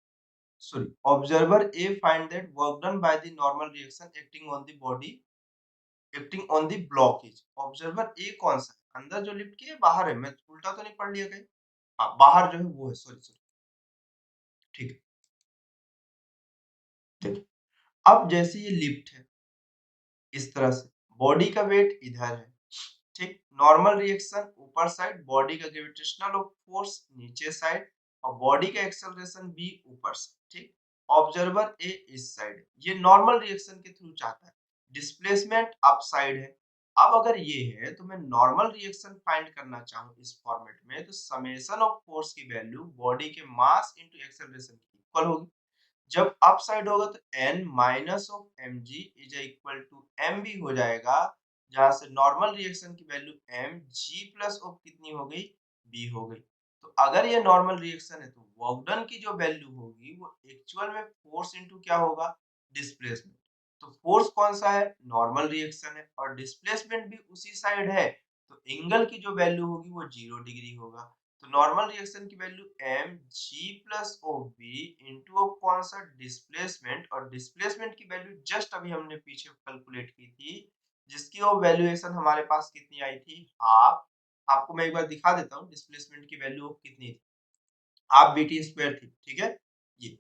sorry, observer A find that work done by the normal reaction acting on the body acting on the blockage। observer A कौन सा है अंदर जो लिफ्ट की है बाहर है, मैं उल्टा तो नहीं पढ़ लिया कहीं। हाँ बाहर जो है वो है, सॉरी सॉरी। ठीक है, देखिए अब जैसे ये लिफ्ट है इस तरह से, बॉडी का वेट इधर है, ठीक। नॉर्मल रिएक्शन ऊपर साइड, बॉडी का ग्रेविटेशनल फोर्स नीचे साइड और बॉडी का एक्सेलरेशन बी ऊपर से, ठीक। ऑब्जर्वर ए इस साइड, ये नॉर्मल रिएक्शन के थ्रू चाहता है। डिस्प्लेसमेंट अप साइड है। अब अगर ये है तो मैं नॉर्मल रिएक्शन फाइंड करना चाहूँ इस फॉर्मेट में, तो समेशन ऑफ फोर्स की वैल्यू बॉडी के मास इनटू एक्सेलरेशन की इक्वल होगी। जब अप साइड होगा तो n minus of m g is equal to m b हो जाएगा, जहां से नॉर्मल रिएक्शन की value m g plus of कितनी हो गई, बी हो गई। तो अगर ये नॉर्मल रिएक्शन है तो वर्क डन की जो वैल्यू होगी वो एक्चुअल में फोर्स इनटू क्या होगा, डिस्प्लेसमेंट। तो फोर्स कौन सा है, नॉर्मल रिएक्शन है और डिस्प्लेसमेंट भी उसी साइड है, तो एंगल की जो वैल्यू होगी वो 0 डिग्री होगा। तो नॉर्मल रिएक्शन की value m g plus o b into कौन सा, डिस्प्लेसमेंट, और डिस्प्लेसमेंट की वैल्यू जस्ट अभी हमने पीछे कैलकुलेट की थी, जिसकी वो वैल्यूएशन हमारे पास कितनी आई थी, हाफ। आपको मैं एक बार दिखा देता हूँ डिस्प्लेसमेंट की वैल्यू कितनी थी, हाफ बी टी स्क्वायर थी, ठीक है। ये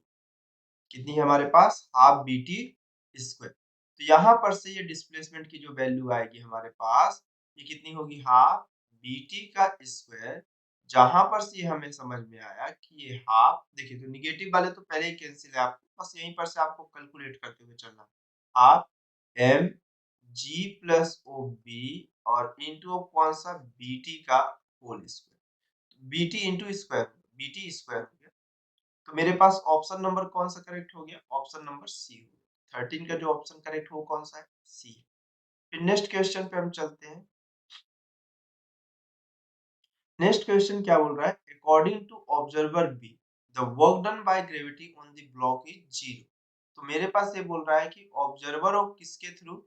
कितनी है हमारे पास, हाफ बी टी स्क्वायर। तो यहाँ पर से ये डिस्प्लेसमेंट की जो वैल्यू आएगी हमारे पास, ये कितनी होगी, हाफ बी टी का स्क्वायर। जहां पर से हमें समझ में आया कि ये हाफ, देखिए तो निगेटिव वाले तो पहले ही कैंसिल है, आपको बस यहीं पर से आपको कैलकुलेट करते हुए चलना। Half m g plus o b और इंटू कौन सा, बी टी का whole square, b t into square, b t square हो गया। तो मेरे पास ऑप्शन नंबर कौन सा करेक्ट हो गया, ऑप्शन नंबर सी हो गया। 13 का जो ऑप्शन करेक्ट हो कौन सा है, सी। फिर नेक्स्ट क्वेश्चन पे हम चलते हैं। नेक्स्ट क्वेश्चन क्या बोल रहा है, according to observer B the work done by gravity on the block is 0। तो मेरे पास ये बोल रहा है कि ऑब्जर्वर ऑफ किसके थ्रू,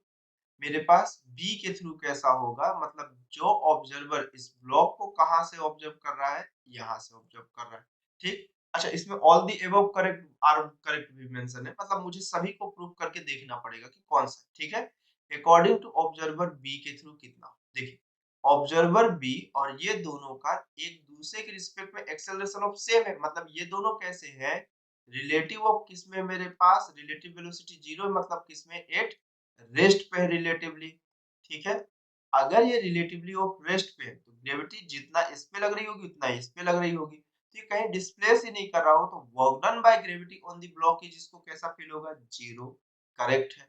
मेरे पास बी के थ्रू कैसा होगा, मतलब जो ऑब्जर्वर इस ब्लॉक को कहां से ऑब्जर्व कर रहा है, यहां से ऑब्जर्व कर रहा है, ठीक। अच्छा, इसमें all the above correct are correct भी मेंशन है, मतलब मुझे सभी को प्रूव करके देखना पड़ेगा कि कौन सा, ठीक है। अकॉर्डिंग टू ऑब्जर्वर बी के थ्रू कितना, देखिए ऑब्जर्वर बी और ये दोनों का एक दूसरे के रिस्पेक्ट में एक्सेलरेशन ऑफ सेम है, मतलब ये दोनों कैसे हैं, रिलेटिव ऑफ किसमें, मेरे पास रिलेटिव वेलोसिटी 0 मतलब किसमें, एट रेस्ट पे है रिलेटिवली, ठीक है। अगर ये रिलेटिवली ऑफ रेस्ट पे है तो ग्रेविटी जितना इस पे लग रही होगी उतना इस पे लग रही होगी, तो ये कहीं डिस्प्लेस ही नहीं कर रहा हो, तो work done by gravity on the block is, इसको कैसा फील होगा, 0, करेक्ट है।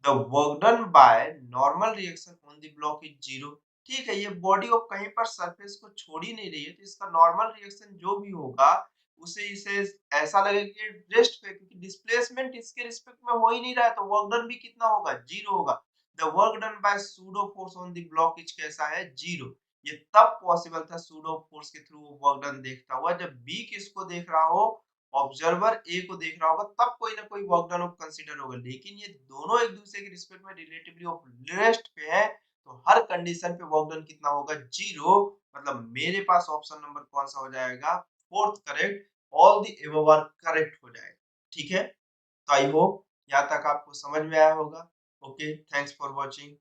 The work done by normal reaction on the block is 0, ठीक है। ये बॉडी ऑफ कहीं पर सरफेस को छोड़ ही नहीं रही है, तो इसका नॉर्मल रिएक्शन जो भी होगा उसे इसे ऐसा लगेगा कि रेस्ट पे, क्योंकि डिस्प्लेसमेंट इसके रिस्पेक्ट में हो ही नहीं रहा है, तो वर्क डन भी कितना होगा, 0 होगा। The work done bye pseudo force on the block is कैसा है, 0। ये तब पॉसिबल था सूडो फोर्स के थ्रू वो वर्क डन देखता हुआ, जब बी किसको देख रहा हो, ऑब्जर्वर ए को देख रहा होगा, तब कोई ना कोई वर्क डन कंसीडर होगा। लेकिन ये दोनों एक दूसरे के रिस्पेक्ट में रिलेटिवली ऑफ रेस्ट पे है, तो हर कंडीशन पे वर्क डन कितना होगा, 0। मतलब मेरे पास ऑप्शन नंबर कौन सा हो जाएगा, fourth correct, all the above are correct हो जाएगा, ठीक है। तो आई होप यहाँ तक आपको समझ में आया होगा। Okay, thanks for watching.